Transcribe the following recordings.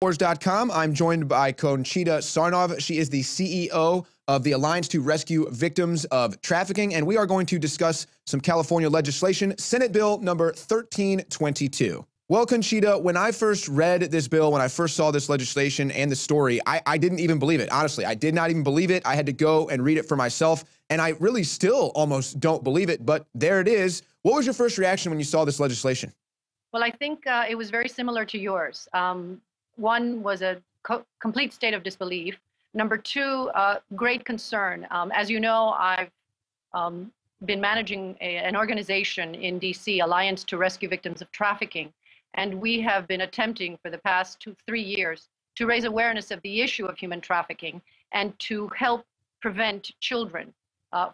Wars.com. I'm joined by Conchita Sarnov. She is the CEO of the Alliance to Rescue Victims of Trafficking, and we are going to discuss some California legislation, Senate Bill number 1322. Well, Conchita, when I first read this bill, when I first saw this legislation and the story, I didn't even believe it. Honestly, I did not even believe it. I had to go and read it for myself, and I really still almost don't believe it, but there it is. What was your first reaction when you saw this legislation? Well, I think it was very similar to yours. One was a complete state of disbelief. Number two, great concern. As you know, I've been managing an organization in DC, Alliance to Rescue Victims of Trafficking, and we have been attempting for the past 2-3 years to raise awareness of the issue of human trafficking and to help prevent children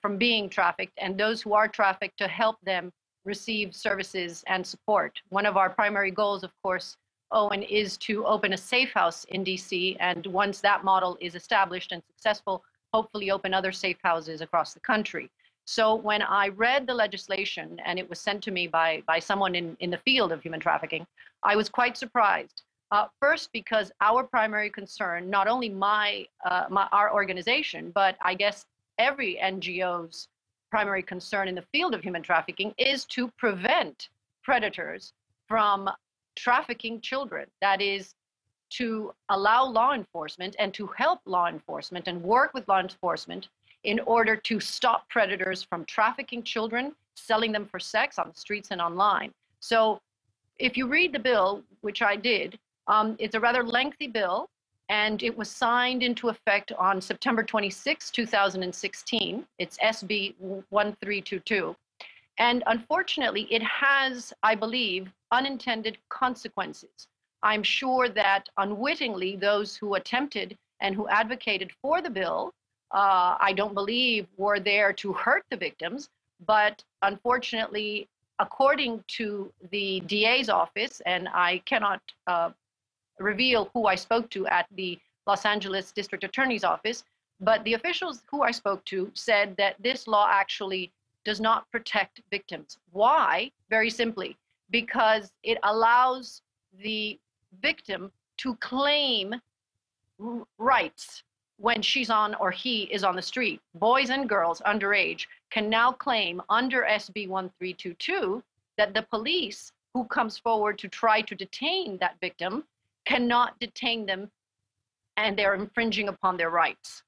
from being trafficked, and those who are trafficked to help them receive services and support. One of our primary goals, of course, Owen, is to open a safe house in DC, and once that model is established and successful, hopefully open other safe houses across the country. So when I read the legislation and it was sent to me by someone in the field of human trafficking, I was quite surprised. First, because our primary concern, not only our organization, but I guess every NGO's primary concern in the field of human trafficking is to prevent predators from trafficking children. That is, to allow law enforcement and to help law enforcement and work with law enforcement in order to stop predators from trafficking children, selling them for sex on the streets and online. So if you read the bill, which I did, it's a rather lengthy bill, and it was signed into effect on September 26, 2016. It's SB 1322. And unfortunately, it has, I believe, unintended consequences. I'm sure that unwittingly, those who attempted and who advocated for the bill, I don't believe were there to hurt the victims, but unfortunately, according to the DA's office, and I cannot reveal who I spoke to at the Los Angeles District Attorney's Office, but the officials who I spoke to said that this law actually does not protect victims. Why? Very simply, because it allows the victim to claim rights when she's on or he is on the street. Boys and girls underage can now claim under SB 1322 that the police who comes forward to try to detain that victim cannot detain them, and they're infringing upon their rights.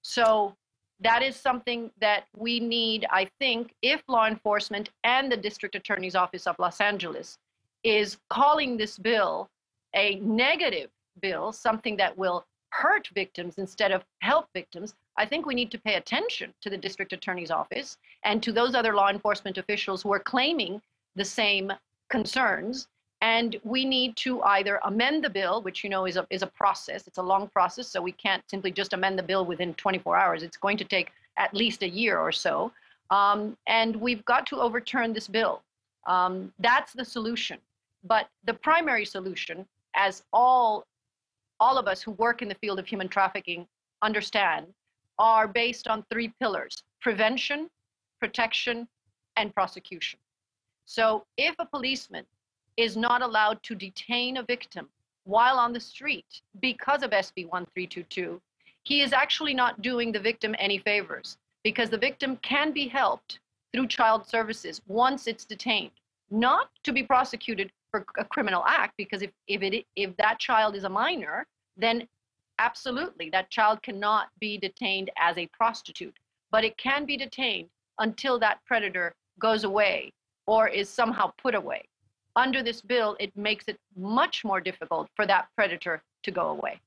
So that is something that we need, I think, if law enforcement and the District Attorney's Office of Los Angeles is calling this bill a negative bill, something that will hurt victims instead of help victims. I think we need to pay attention to the District Attorney's Office and to those other law enforcement officials who are claiming the same concerns. And we need to either amend the bill, which you know is a process. It's a long process, so we can't simply just amend the bill within 24 hours. It's going to take at least a year or so. And we've got to overturn this bill. That's the solution. But the primary solution, as all of us who work in the field of human trafficking understand, are based on 3 pillars: prevention, protection, and prosecution. So if a policeman is not allowed to detain a victim while on the street because of SB 1322, he is actually not doing the victim any favors, because the victim can be helped through child services once it's detained, not to be prosecuted for a criminal act, because if that child is a minor, then absolutely that child cannot be detained as a prostitute, but it can be detained until that predator goes away or is somehow put away. Under this bill, it makes it much more difficult for that predator to go away.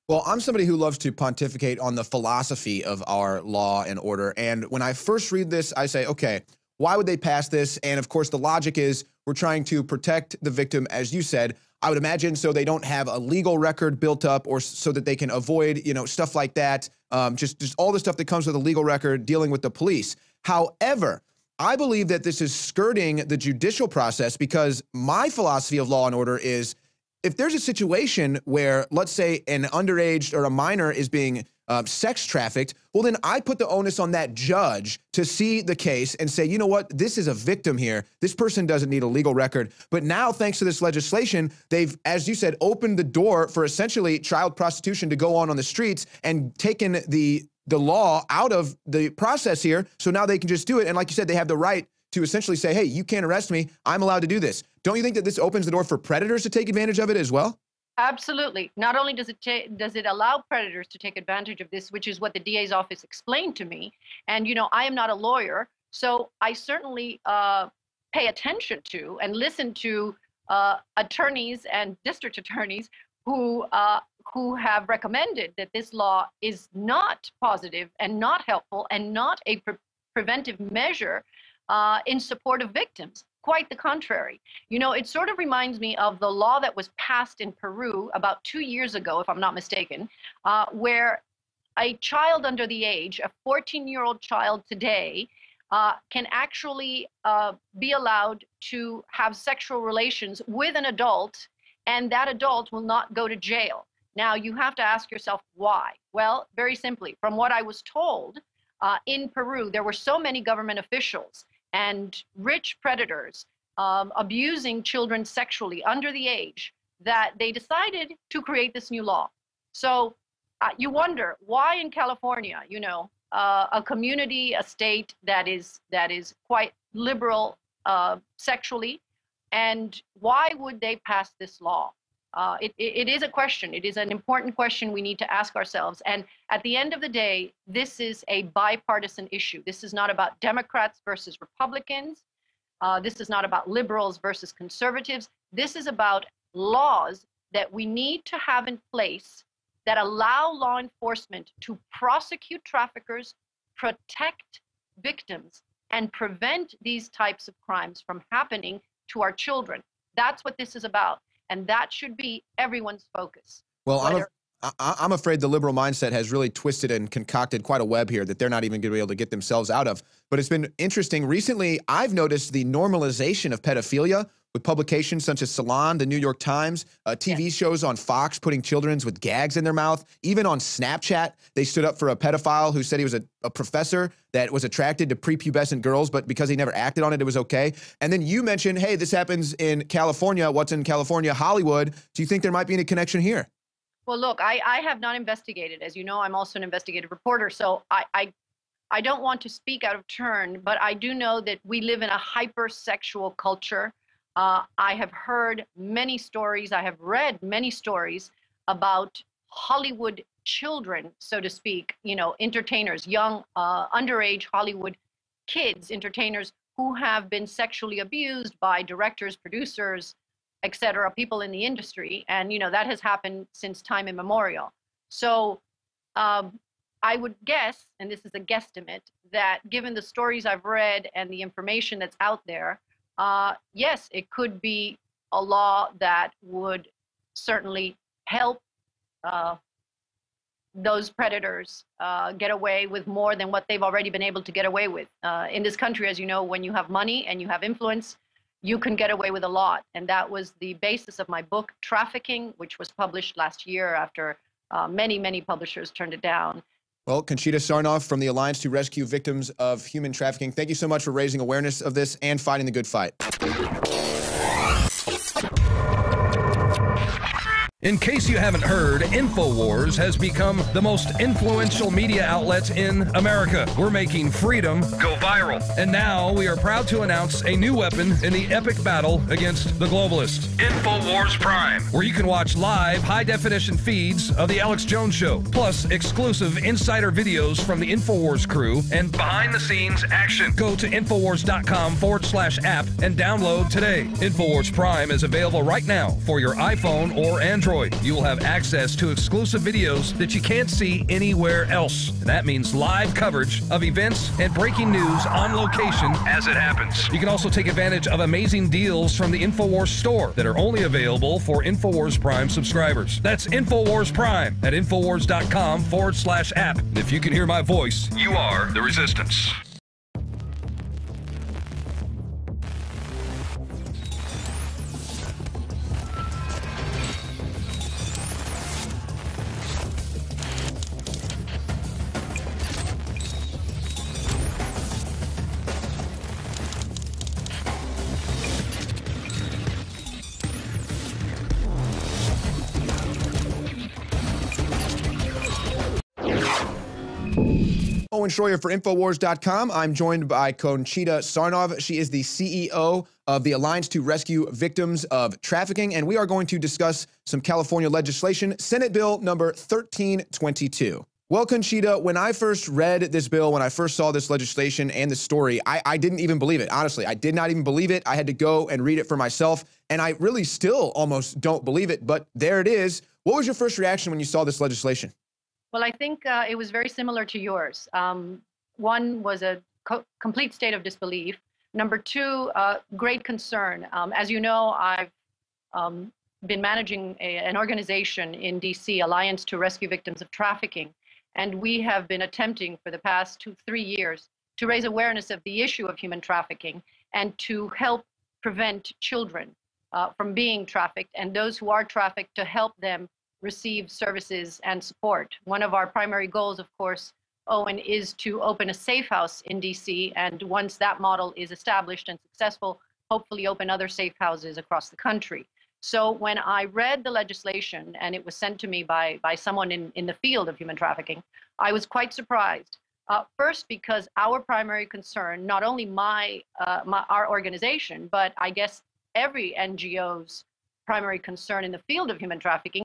Well, I'm somebody who loves to pontificate on the philosophy of our law and order. And when I first read this, I say, okay, why would they pass this? And of course, the logic is we're trying to protect the victim, as you said. I would imagine so they don't have a legal record built up, or so that they can avoid, stuff like that. Just all the stuff that comes with a legal record dealing with the police. However, I believe that this is skirting the judicial process, because my philosophy of law and order is, if there's a situation where, let's say, an underage or a minor is being sex trafficked, well, then I put the onus on that judge to see the case and say, you know what, this is a victim here. This person doesn't need a legal record. But now, thanks to this legislation, they've, as you said, opened the door for essentially child prostitution to go on the streets and taken the law out of the process here. So now they can just do it. And like you said, they have the right to essentially say, hey, you can't arrest me. I'm allowed to do this. Don't you think that this opens the door for predators to take advantage of it as well? Absolutely. Not only does it allow predators to take advantage of this, which is what the DA's office explained to me. And, you know, I am not a lawyer, so I certainly pay attention to and listen to attorneys and district attorneys who have recommended that this law is not positive and not helpful and not a preventive measure in support of victims. Quite the contrary. You know, it sort of reminds me of the law that was passed in Peru about 2 years ago, if I'm not mistaken, where a child under the age, a 14-year-old child today, can actually be allowed to have sexual relations with an adult, and that adult will not go to jail. Now, you have to ask yourself why. Well, very simply, from what I was told, in Peru, there were so many government officials and rich predators abusing children sexually under the age that they decided to create this new law. So you wonder why in California, you know, a community, a state that is quite liberal sexually, and why would they pass this law? It is a question. It is an important question we need to ask ourselves. And at the end of the day, this is a bipartisan issue. This is not about Democrats versus Republicans. This is not about liberals versus conservatives. This is about laws that we need to have in place that allow law enforcement to prosecute traffickers, protect victims, and prevent these types of crimes from happening to our children. That's what this is about. And that should be everyone's focus. Well, I'm afraid the liberal mindset has really twisted and concocted quite a web here that they're not even going to be able to get themselves out of. But it's been interesting. Recently, I've noticed the normalization of pedophilia with publications such as Salon, the New York Times, TV shows on Fox putting children with gags in their mouth. Even on Snapchat, they stood up for a pedophile who said he was a professor that was attracted to prepubescent girls, but because he never acted on it, it was okay. And then you mentioned, hey, this happens in California. What's in California? Hollywood. Do you think there might be any connection here? Well, look, I have not investigated. As you know, I'm also an investigative reporter, so I don't want to speak out of turn, but I do know that we live in a hypersexual culture. I have heard many stories, I have read many stories about Hollywood children, so to speak, you know, entertainers, young, underage Hollywood kids, entertainers who have been sexually abused by directors, producers, etc., people in the industry. And, you know, that has happened since time immemorial. So I would guess, and this is a guesstimate, that given the stories I've read and the information that's out there, yes, it could be a law that would certainly help those predators get away with more than what they've already been able to get away with. In this country, as you know, when you have money and you have influence, you can get away with a lot. And that was the basis of my book, Trafficking, which was published last year after many, many publishers turned it down. Well, Conchita Sarnoff from the Alliance to Rescue Victims of Human Trafficking, thank you so much for raising awareness of this and fighting the good fight. In case you haven't heard, InfoWars has become the most influential media outlet in America. We're making freedom go viral. And now we are proud to announce a new weapon in the epic battle against the globalists. InfoWars Prime, where you can watch live high-definition feeds of The Alex Jones Show, plus exclusive insider videos from the InfoWars crew and behind-the-scenes action. Go to Infowars.com/app and download today. InfoWars Prime is available right now for your iPhone or Android. You will have access to exclusive videos that you can't see anywhere else. And that means live coverage of events and breaking news on location as it happens. You can also take advantage of amazing deals from the InfoWars store that are only available for InfoWars Prime subscribers. That's InfoWars Prime at Infowars.com/app. And if you can hear my voice, you are the resistance. Owen Schroyer for Infowars.com. I'm joined by Conchita Sarnov. She is the CEO of the Alliance to Rescue Victims of Trafficking, and we are going to discuss some California legislation, Senate Bill number 1322. Well, Conchita, when I first read this bill, when I first saw this legislation and the story, I didn't even believe it. Honestly, I did not even believe it. I had to go and read it for myself, and I really still almost don't believe it, but there it is. What was your first reaction when you saw this legislation? Well, I think it was very similar to yours. One was a complete state of disbelief. Number two, great concern. As you know, I've been managing an organization in DC, Alliance to Rescue Victims of Trafficking, and we have been attempting for the past 2-3 years to raise awareness of the issue of human trafficking and to help prevent children from being trafficked, and those who are trafficked to help them receive services and support. One of our primary goals, of course, Owen, is to open a safe house in DC, and once that model is established and successful, hopefully open other safe houses across the country. So when I read the legislation and it was sent to me by someone in the field of human trafficking, I was quite surprised. First, because our primary concern, not only our organization, but I guess every NGO's primary concern in the field of human trafficking